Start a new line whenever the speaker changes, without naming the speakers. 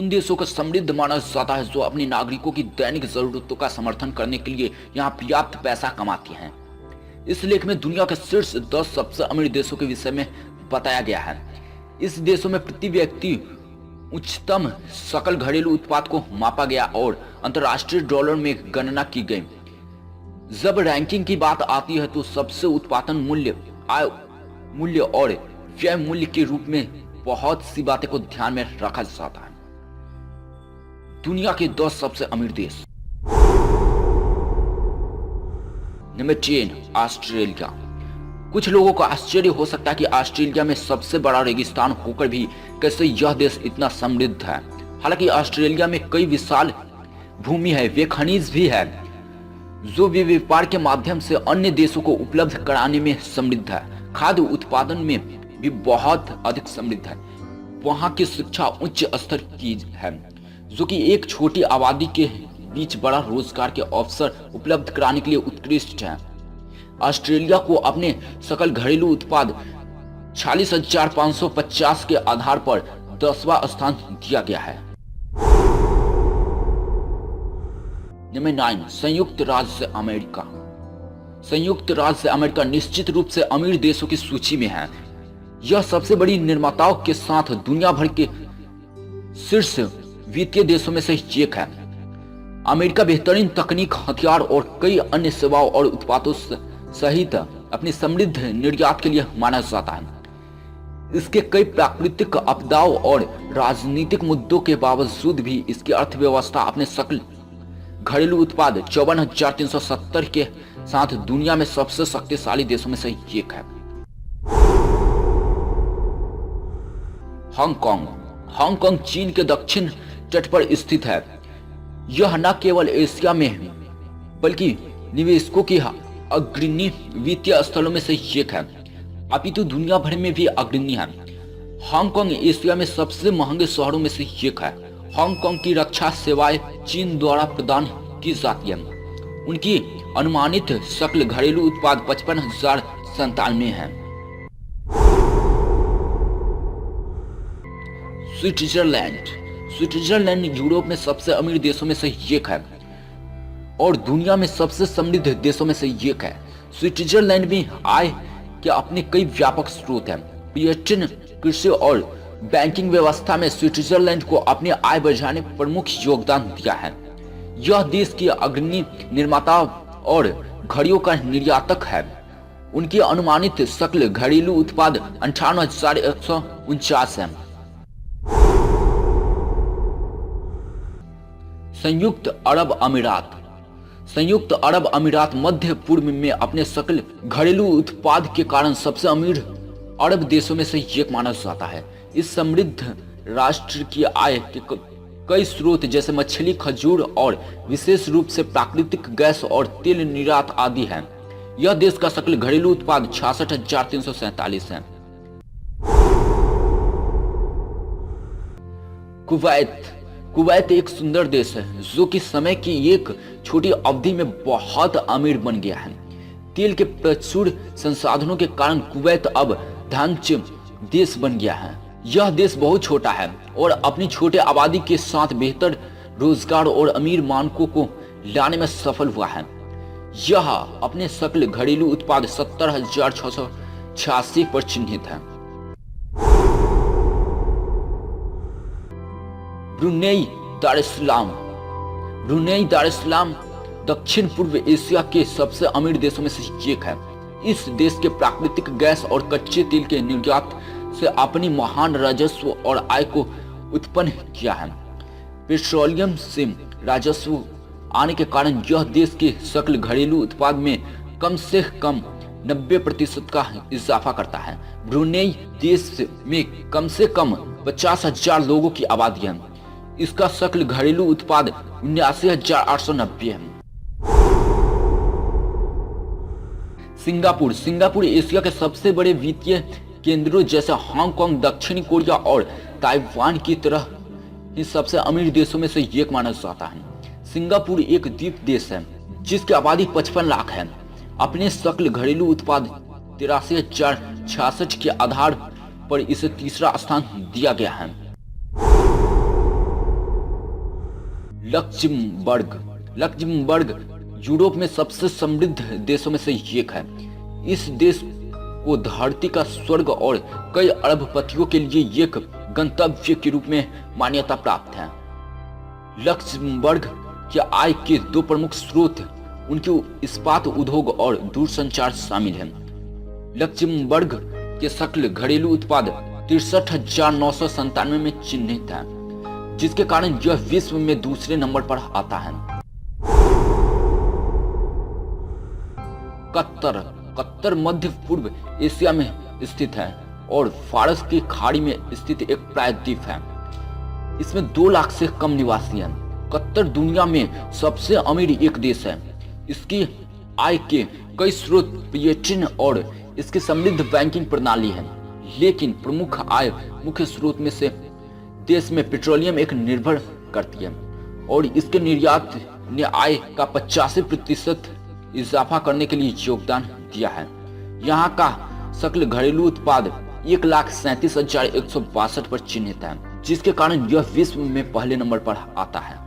उन देशों को समृद्ध माना जाता है जो अपने नागरिकों की दैनिक जरूरतों का समर्थन करने के लिए यहाँ पर्याप्त पैसा कमाती हैं। इस लेख में दुनिया के शीर्ष 10 सबसे अमीर देशों के विषय में बताया गया है। इस देशों में प्रति व्यक्ति उच्चतम सकल घरेलू उत्पाद को मापा गया और अंतर्राष्ट्रीय डॉलर में गणना की गई। जब रैंकिंग की बात आती है तो सबसे उत्पादन मूल्य, आय मूल्य और व्यय मूल्य के रूप में बहुत सी बातें को ध्यान में रखा जाता है। दुनिया के 10 सबसे अमीर देश। Number 10, Australia. कुछ लोगों को आश्चर्य हो सकता है कि ऑस्ट्रेलिया में सबसे बड़ा रेगिस्तान होकर भी कैसे यह देश इतना समृद्ध है। हालांकि ऑस्ट्रेलिया में कई विशाल भूमि है, वे खनिज भी है जो वे व्यापार के माध्यम से अन्य देशों को उपलब्ध कराने में समृद्ध है। खाद्य उत्पादन में भी बहुत अधिक समृद्ध है। वहां की शिक्षा उच्च स्तर की है जो कि एक छोटी आबादी के बीच बड़ा रोजगार के अवसर उपलब्ध कराने के लिए उत्कृष्ट है। ऑस्ट्रेलिया को अपने सकल घरेलू उत्पाद 46,550 के आधार पर 10वां स्थान दिया गया है। नंबर 9, संयुक्त राज्य अमेरिका। संयुक्त राज्य अमेरिका निश्चित रूप से अमीर देशों की सूची में है। यह सबसे बड़ी निर्माताओं के साथ दुनिया भर के शीर्ष वित्तीय देशों में से एक है। अमेरिका बेहतरीन तकनीक, हथियार और कई अन्य सेवाओं और उत्पादों सहित अपनी समृद्ध निर्यात के लिए माना जाता है। इसके कई प्राकृतिक आपदाओं और राजनीतिक मुद्दों के बावजूद भी इसकी अर्थव्यवस्था अपने सकल घरेलू उत्पाद 54,370 के साथ दुनिया में सबसे शक्तिशाली देशों में से एक है। हांगकांग। हांगकांग चीन के दक्षिण तट पर स्थित है। यह न केवल एशिया में बल्कि निवेशकों की अग्रणी वित्तीय स्थलों में से एक है, अपितु दुनिया भर में भी अग्रणी है। हांगकांग एशिया में सबसे महंगे शहरों में से एक है। हांगकांग की रक्षा सेवाएं चीन द्वारा प्रदान की जाती है। उनकी अनुमानित सकल घरेलू उत्पाद 55,097 है। स्विट्जरलैंड। स्विट्जरलैंड यूरोप में सबसे अमीर देशों में से एक है और दुनिया में सबसे समृद्ध देशों में से एक है। स्विट्जरलैंड में आय के अपने कई व्यापक स्रोत हैं। पर्यटन, कृषि और बैंकिंग व्यवस्था में स्विट्जरलैंड को अपनी आय बढ़ाने में प्रमुख योगदान दिया है। यह देश की अग्रणी निर्माता और घड़ियों का निर्यातक है। उनकी अनुमानित सकल घरेलू उत्पाद 58,149 है। संयुक्त अरब अमीरात। संयुक्त अरब अमीरात मध्य पूर्व में अपने सकल घरेलू उत्पाद के कारण सबसे अमीर अरब देशों में से एक माना जाता है। इस समृद्ध राष्ट्र की आय के कई स्रोत जैसे मछली, खजूर और विशेष रूप से प्राकृतिक गैस और तेल निर्यात आदि हैं। यह देश का सकल घरेलू उत्पाद 66,347 है। कुवैत। कुवैत एक सुंदर देश है जो कि समय की एक छोटी अवधि में बहुत अमीर बन गया है। तेल के प्रचुर संसाधनों के कारण कुवैत अब धनच देश बन गया है। यह देश बहुत छोटा है और अपनी छोटे आबादी के साथ बेहतर रोजगार और अमीर मानकों को लाने में सफल हुआ है। यह अपने सकल घरेलू उत्पाद 70,686 पर चिन्हित है। Brunei Darussalam. ब्रुनेई दारुस्सलाम दक्षिण पूर्व एशिया के सबसे अमीर देशों में से एक है। इस देश के प्राकृतिक गैस और कच्चे तेल के निर्यात से अपनी महान राजस्व और आय को उत्पन्न किया है। पेट्रोलियम से राजस्व आने के कारण यह देश के सकल घरेलू उत्पाद में कम से कम 90% का इजाफा करता है। ब्रुनेई देश में कम से कम 50,000 लोगों की आबादी है। इसका सकल घरेलू उत्पाद 79,890 है। सिंगापुर। सिंगापुर एशिया के सबसे बड़े वित्तीय केंद्रों जैसे हांगकांग, दक्षिणी कोरिया और ताइवान की तरह ही सबसे अमीर देशों में से एक माना जाता है। सिंगापुर एक द्वीप देश है जिसकी आबादी 55 लाख है। अपने सकल घरेलू उत्पाद 83,066 के आधार पर इसे तीसरा स्थान दिया गया है। लक्जमबर्ग यूरोप में सबसे समृद्ध देशों में से एक है। इस देश को धरती का स्वर्ग और कई अरबपतियों के लिए एक गंतव्य के रूप में मान्यता प्राप्त है। लक्जमबर्ग के आय के दो प्रमुख स्रोत उनके इस्पात उद्योग और दूरसंचार शामिल हैं। लक्जमबर्ग के सकल घरेलू उत्पाद 63,997 में चिन्हित है, जिसके कारण यह विश्व में दूसरे नंबर पर आता है। कतर मध्य पूर्व एशिया में स्थित है और फारस की खाड़ी में स्थित एक प्रायद्वीप है। इसमें 2 लाख से कम निवासी हैं। कतर दुनिया में सबसे अमीर एक देश है। इसकी आय के कई स्रोत पेट्रोलियम और इसकी समृद्ध बैंकिंग प्रणाली है, लेकिन प्रमुख आय मुख्य स्रोत में से देश में पेट्रोलियम एक निर्भर करती है और इसके निर्यात ने आय का 85% इजाफा करने के लिए योगदान दिया है। यहाँ का सकल घरेलू उत्पाद 1,37,162 पर चिन्हित है, जिसके कारण यह विश्व में पहले नंबर पर आता है।